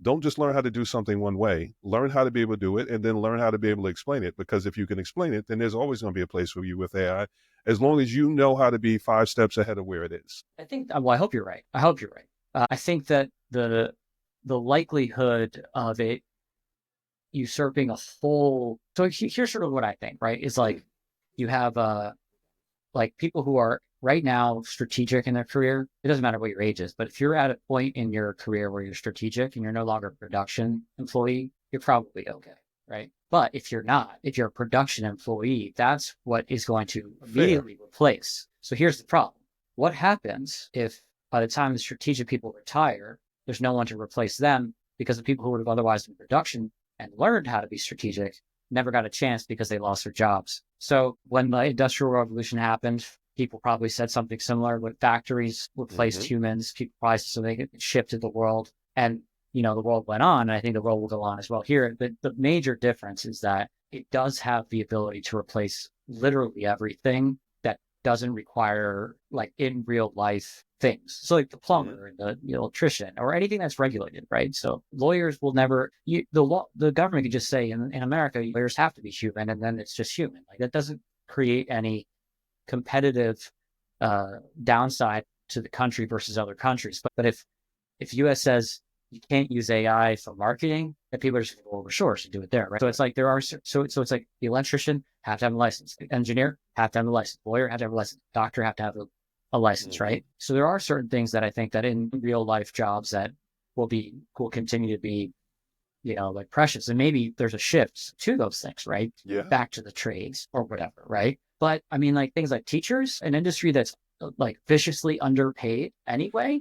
Don't just learn how to do something one way. Learn how to be able to do it, and then learn how to be able to explain it. Because if you can explain it, then there's always going to be a place for you with AI, as long as you know how to be 5 steps ahead of where it is. I think, well, I hope you're right. I hope you're right. I think that the likelihood of it usurping a whole, so here's sort of what I think, right? Is Mm. like you have like people who are right now strategic in their career. It doesn't matter what your age is, but if you're at a point in your career where you're strategic and you're no longer a production employee, you're probably okay, right? But if you're not, if you're a production employee, that's what is going to Fair. immediately replace. So here's the problem. What happens if by the time the strategic people retire, there's no one to replace them because the people who would have otherwise been production and learned how to be strategic never got a chance because they lost their jobs. So when the Industrial Revolution happened, people probably said something similar. When factories replaced Hmm. humans, people probably so they could shift to the world. And, the world went on. And I think the world will go on as well here. But the major difference is that it does have the ability to replace literally everything that doesn't require like in real life things. So like the Hmm. plumber and the electrician or anything that's regulated, right? So lawyers will never, the government could just say in America, lawyers have to be human and then it's just human. Like that doesn't create any competitive downside to the country versus other countries. But if US says you can't use AI for marketing, then people are just going to go overshores and do it there, right? So it's like there are so it's like the electrician have to have a license, the engineer have to have a license, lawyer have to have a license, doctor have to have a license, Hmm. right? So there are certain things that I think that in real life jobs that will continue to be like precious. And maybe there's a shift to those things, right? Yeah. Back to the trades or whatever, right? But I mean, like things like teachers, an industry that's like viciously underpaid anyway,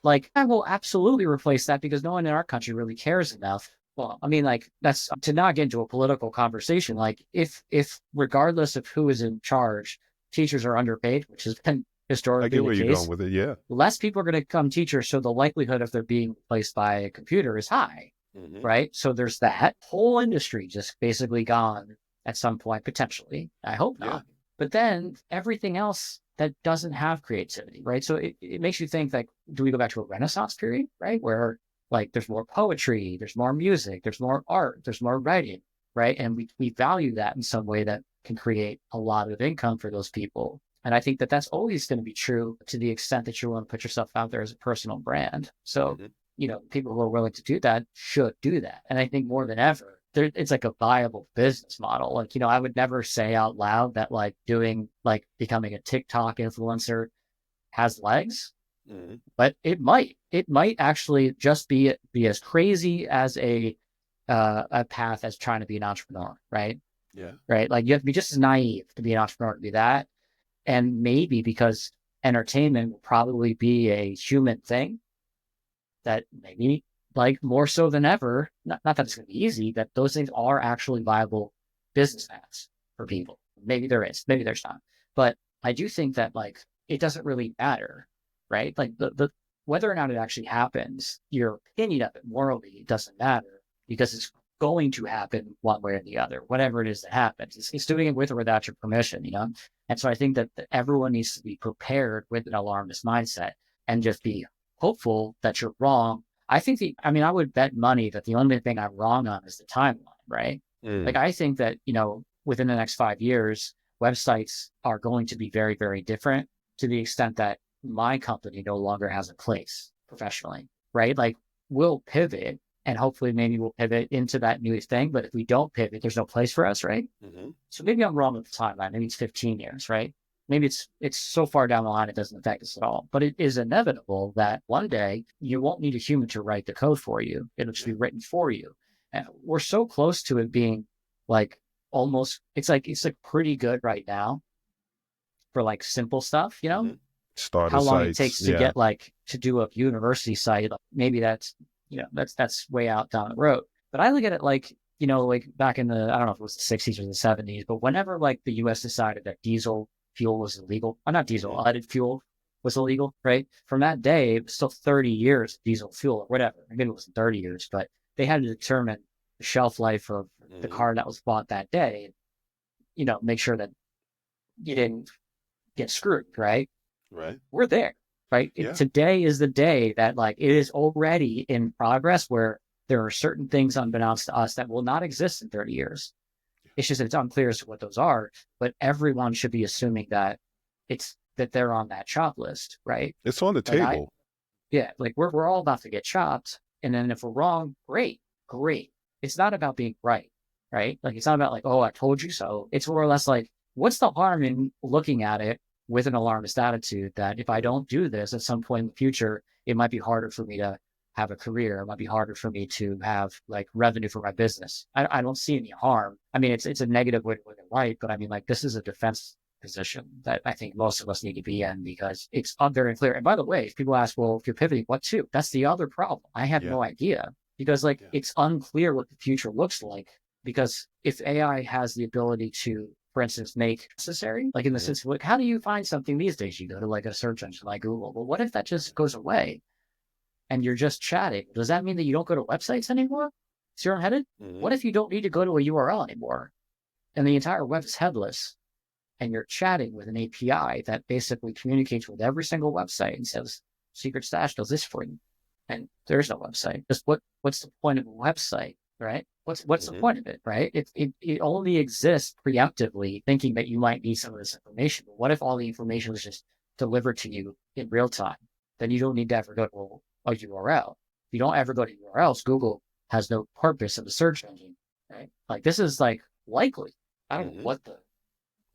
like I will absolutely replace that because no one in our country really cares enough. Well, I mean, like that's to not get into a political conversation. Like if regardless of who is in charge, teachers are underpaid, which has been I historically get the where you're going case, with it. Yeah. less people are going to become teachers. So the likelihood of their being replaced by a computer is high, Hmm. right? So there's that whole industry just basically gone at some point, potentially. I hope Yeah. not. But then everything else that doesn't have creativity, right? So it makes you think like, do we go back to a Renaissance period, right? Where like there's more poetry, there's more music, there's more art, there's more writing, right? And we value that in some way that can create a lot of income for those people. And I think that that's always going to be true to the extent that you want to put yourself out there as a personal brand. So Hmm. people who are willing to do that should do that. And I think more than ever, it's like a viable business model. Like, I would never say out loud that like doing like becoming a TikTok influencer has legs, Hmm. but it might actually just be as crazy as a path as trying to be an entrepreneur, right? Yeah. Right. Like you have to be just as naive to be an entrepreneur to do that. And maybe because entertainment will probably be a human thing that maybe like more so than ever, not that it's going to be easy, that those things are actually viable business paths for people. Maybe there is, maybe there's not. But I do think that like it doesn't really matter, right? Like the whether or not it actually happens, your opinion of it morally doesn't matter because it's going to happen one way or the other, whatever it is that happens. It's doing it with or without your permission. And so I think that everyone needs to be prepared with an alarmist mindset and just be hopeful that you're wrong. I mean, I would bet money that the only thing I'm wrong on is the timeline, right? Like, Mm. I think that, within the next 5 years, websites are going to be very, very different to the extent that my company no longer has a place professionally, right? Like, we'll pivot and hopefully maybe we'll pivot into that new thing. But if we don't pivot, there's no place for us, right? Hmm. So maybe I'm wrong with the timeline. Maybe it's 15 years, right? Maybe it's so far down the line it doesn't affect us at all. But it is inevitable that one day you won't need a human to write the code for you. It'll just Yeah. be written for you. And we're so close to it being like almost it's like pretty good right now for like simple stuff, Hmm. Starter how long it sites. takes to Yeah. get like to do a university site. Like, maybe that's way out down the road. But I look at it like, like back in the, I don't know if it was the 60s or the 70s, but whenever like the US decided that diesel fuel was illegal, not diesel, Hmm. leaded fuel was illegal, right? From that day, it was still 30 years of diesel fuel or whatever. Maybe it wasn't 30 years, but they had to determine the shelf life of the Hmm. car that was bought that day, and, make sure that you didn't get screwed, right? Right. We're there. right? Yeah. Today is the day that like it is already in progress where there are certain things unbeknownst to us that will not exist in 30 years. It's just it's unclear as to what those are, but everyone should be assuming that it's that they're on that chop list, right? It's on the Like table. yeah, like we're all about to get chopped, and then if we're wrong, great, great. It's not about being right, right? Like it's not about like, oh, I told you so. It's more or less like, what's the harm in looking at it with an alarmist attitude that if I Mhm. don't do this at some point in the future, it might be harder for me to have a career. It might be harder for me to have like revenue for my business. I don't see any harm. I mean, it's a negative way to look at life, but I mean, like this is a defense position that I think most of us need to be in because it's very clear. And by the way, if people ask, well, if you're pivoting, what to? That's the other problem. I have Yeah. no idea because like Yeah. it's unclear what the future looks like. Because if AI has the ability to, for instance, make necessary, like in the Mhm. sense of like, how do you find something these days? You go to like a search engine like Google. Well, what if that just goes away and you're just chatting? Does that mean that you don't go to websites anymore? Zero headed? What Mhm. if you don't need to go to a URL anymore and the entire web is headless? And you're chatting with an API that basically communicates with every single website and says, Secret Stash does this for you. And there's no website. Just what's the point of a website, right? What's the Mhm. point of it, right? It only exists preemptively, thinking that you might need some of this information. But what if all the information was just delivered to you in real time? Then you don't need to ever go to a URL. If you don't ever go to URLs, Google has no purpose of a search engine, right? Like this is like likely. I don't know Mhm. what the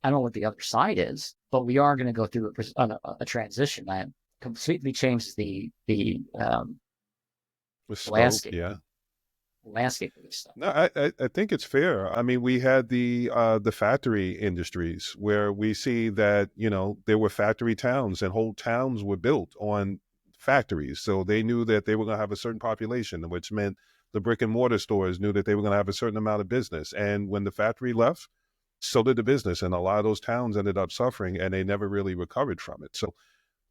I don't know what the other side is, but we are going to go through a transition that completely changes the With scope. landscape Yeah. landscape of this stuff. No, I think it's fair. I mean, we had the factory industries where we see that, there were factory towns and whole towns were built on factories. So they knew that they were going to have a certain population, which meant the brick and mortar stores knew that they were going to have a certain amount of business. And when the factory left, so did the business. And a lot of those towns ended up suffering and they never really recovered from it. So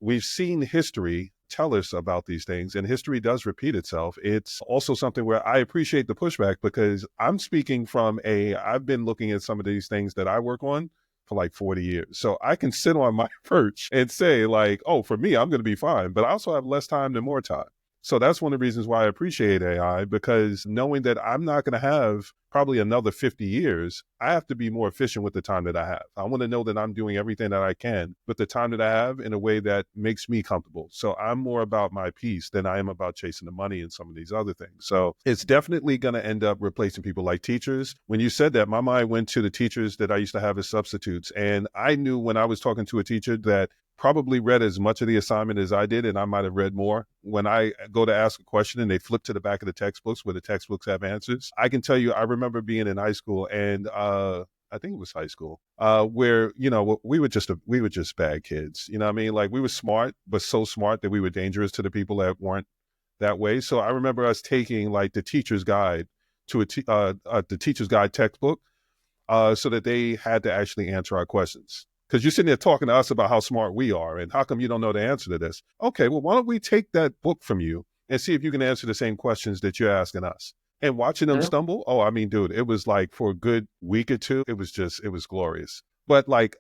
we've seen history tell us about these things, and history does repeat itself. It's also something where I appreciate the pushback because I'm speaking from I've been looking at some of these things that I work on for like 40 years. So I can sit on my perch and say, like, oh, for me, I'm going to be fine, but I also have less time than more time. So that's one of the reasons why I appreciate AI, because knowing that I'm not going to have probably another 50 years, I have to be more efficient with the time that I have. I want to know that I'm doing everything that I can with the time that I have in a way that makes me comfortable. So I'm more about my peace than I am about chasing the money and some of these other things. So it's definitely going to end up replacing people like teachers. When you said that, my mind went to the teachers that I used to have as substitutes. And I knew when I was talking to a teacher that probably read as much of the assignment as I did, and I might have read more. When I go to ask a question and they flip to the back of the textbooks where the textbooks have answers, I can tell you, I remember being in high school and I think it was high school, where we were just bad kids. You know what I mean? Like we were smart, but so smart that we were dangerous to the people that weren't that way. So I remember us taking like the teacher's guide to the teacher's guide textbook, so that they had to actually answer our questions. Because you're sitting there talking to us about how smart we are and how come you don't know the answer to this. Okay, well, why don't we take that book from you and see if you can answer the same questions that you're asking us? And watching them Yeah. stumble, oh, I mean, dude, it was like for a good week or two, it was glorious. But like,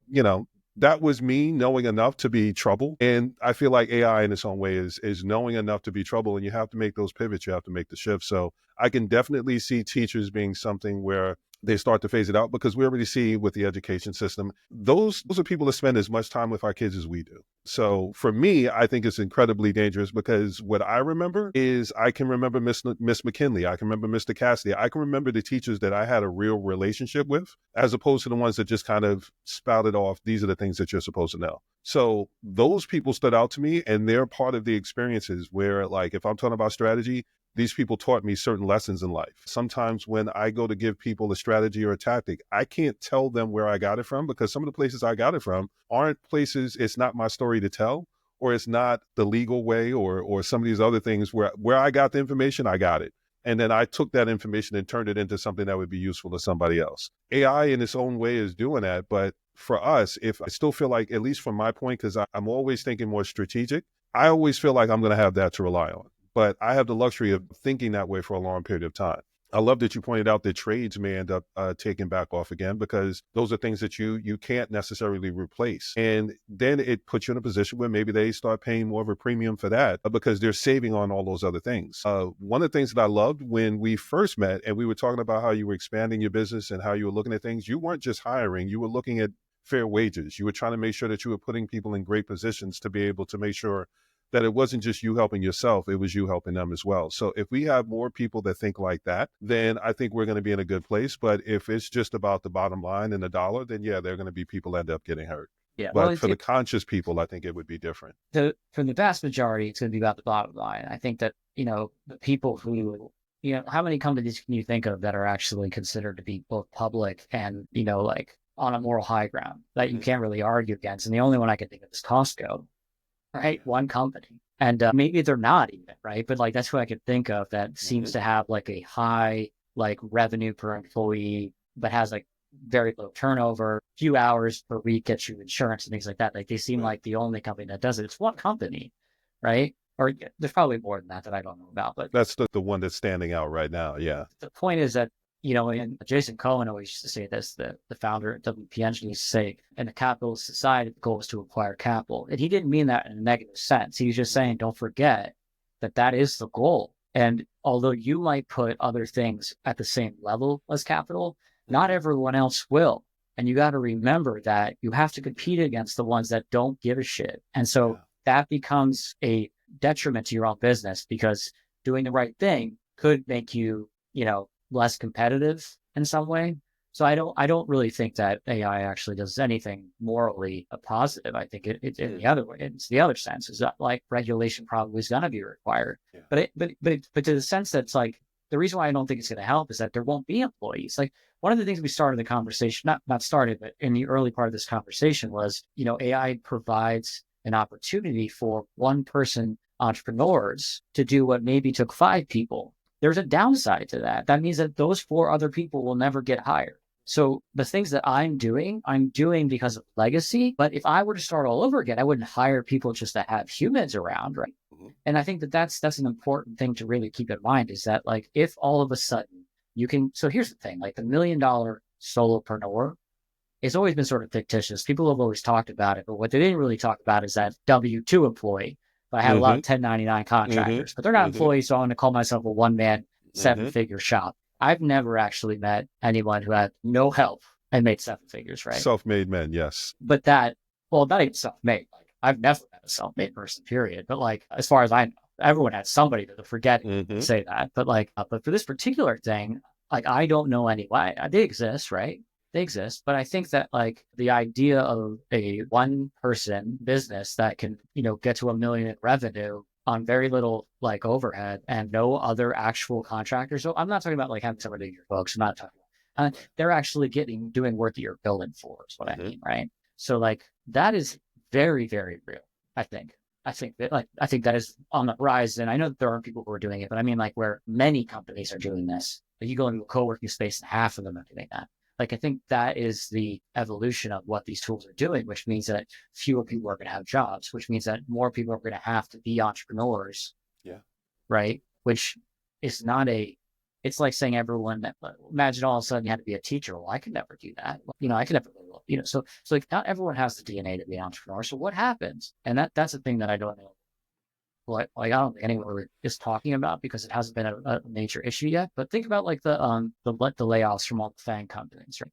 that was me knowing enough to be trouble. And I feel like AI in its own way is knowing enough to be trouble. And you have to make those pivots, you have to make the shift. So I can definitely see teachers being something where they start to phase it out, because we already see with the education system, those are people that spend as much time with our kids as we do. So for me, I think it's incredibly dangerous, because what I remember is I can remember Miss McKinley, I can remember Mr. Cassidy, I can remember the teachers that I had a real relationship with, as opposed to the ones that just kind of spouted off, these are the things that you're supposed to know. So those people stood out to me, and they're part of the experiences where, like, if I'm talking about strategy, these people taught me certain lessons in life. Sometimes when I go to give people a strategy or a tactic, I can't tell them where I got it from, because some of the places I got it from aren't places, it's not my story to tell, or it's not the legal way, or some of these other things where I got the information, I got it. And then I took that information and turned it into something that would be useful to somebody else. AI in its own way is doing that. But for us, if I still feel like, at least from my point, because I'm always thinking more strategic, I always feel like I'm going to have that to rely on. But I have the luxury of thinking that way for a long period of time. I love that you pointed out that trades may end up taking back off again, because those are things that you can't necessarily replace. And then it puts you in a position where maybe they start paying more of a premium for that because they're saving on all those other things. One of the things that I loved when we first met and we were talking about how you were expanding your business and how you were looking at things, you weren't just hiring, you were looking at fair wages. You were trying to make sure that you were putting people in great positions to be able to make sure that it wasn't just you helping yourself, it was you helping them as well. So if we have more people that think like that, then I think we're going to be in a good place. But if it's just about the bottom line and the dollar, then yeah, there are going to be people that end up getting hurt. Yeah. Well, But for the conscious people, I think it would be different. for the vast majority, it's going to be about the bottom line. I think that, the people who, how many companies can you think of that are actually considered to be both public and, like on a moral high ground that you can't really argue against? And the only one I can think of is Costco, right? One company. And maybe they're not even, right? But like, that's what I could think of that seems to have like a high, like revenue per employee, but has like very low turnover, few hours per week, gets you insurance and things like that. Like they seem like the only company that does it. It's one company, right? Or there's probably more than that I don't know about, but That's the one that's standing out right now. Yeah. the point is that, and Jason Cohen always used to say this, the founder at WPN used to say, in a capitalist society, the goal is to acquire capital. And he didn't mean that in a negative sense. He was just saying, don't forget that that is the goal. And although you might put other things at the same level as capital, not everyone else will. And you got to remember that you have to compete against the ones that don't give a shit. And so that becomes a detriment to your own business, because doing the right thing could make you, less competitive in some way. So I don't really think that AI actually does anything morally positive. I think it's in the other way. It's the other sense is that like regulation probably is going to be required, but to the sense that's like, the reason why I don't think it's going to help is that there won't be employees. Like one of the things we started the conversation, not started, but in the early part of this conversation was, AI provides an opportunity for one person entrepreneurs to do what maybe took 5 people. There's a downside to that. That means that those 4 other people will never get hired. So the things that I'm doing because of legacy. But if I were to start all over again, I wouldn't hire people just to have humans around, right? And I think that that's an important thing to really keep in mind, is that like, if all of a sudden you can, so here's the thing, like the $1 million solopreneur, it's always been sort of fictitious. People have always talked about it, but what they didn't really talk about is that W-2 employee. But I had a lot of 1099 contractors, but they're not employees. So I'm going to call myself a one-man 7-figure shop. I've never actually met anyone who had no help and made 7 figures, right? Self-made men, yes. But not even self-made. Like I've never met a self-made person, period. But like, as far as I know, everyone had somebody to forget to say that. But like, but for this particular thing, like I don't know anyone. They exist, right? They exist, but I think that like the idea of a one person business that can, get to $1 million in revenue on very little like overhead and no other actual contractors. So I'm not talking about like having somebody do your books. I'm not talking about, they're actually doing work that you're billing for is what I mean. Right. So like that is very, very real. I think that is on the rise. And I know that there are people who are doing it, but I mean like where many companies are doing this, like you go into a co-working space and half of them are doing that. Like, I think that is the evolution of what these tools are doing, which means that fewer people are going to have jobs, which means that more people are going to have to be entrepreneurs. Yeah. Right. Which is it's like saying everyone that, imagine all of a sudden you had to be a teacher. Well, I could never do that. I could never, so like not everyone has the DNA to be an entrepreneur. So what happens? And that's the thing that I don't know. Like I don't think anyone is talking about, because it hasn't been a major issue yet. But think about like the layoffs from all the FANG companies, right?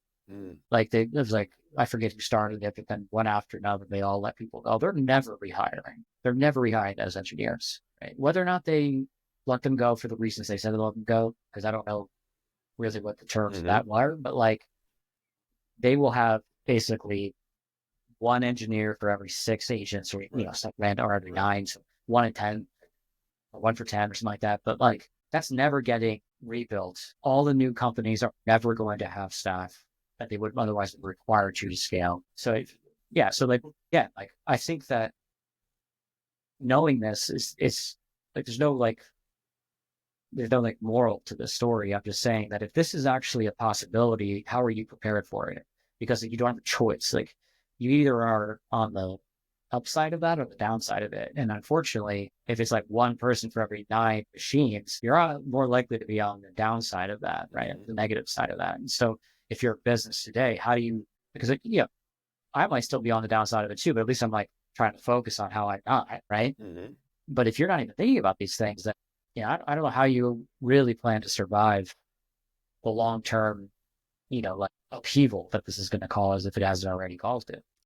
Like it was like, I forget who started it, but then one after another, they all let people go. They're never rehiring. They're never rehiring as engineers, right? Whether or not they let them go for the reasons they said they let them go, because I don't know really what the terms of that were, but like they will have basically one engineer for every 6 agents, or or every 9. So 1 in 10, or 1 for 10, or something like that. But like, that's never getting rebuilt. All the new companies are never going to have staff that they would otherwise require to scale. So like, I think that knowing this is like, there's no moral to the story. I'm just saying that if this is actually a possibility, how are you prepared for it? Because you don't have a choice. Like, you either are on the upside of that or the downside of it. And unfortunately, if it's like one person for every 9 machines, you're more likely to be on the downside of that, right? The negative side of that. And so if you're a business today, how do you, because I might still be on the downside of it too, but at least I'm like trying to focus on how I'm not, right? Mm-hmm. But if you're not even thinking about these things, then, I don't know how you really plan to survive the long-term, like upheaval that this is going to cause if it hasn't already caused it.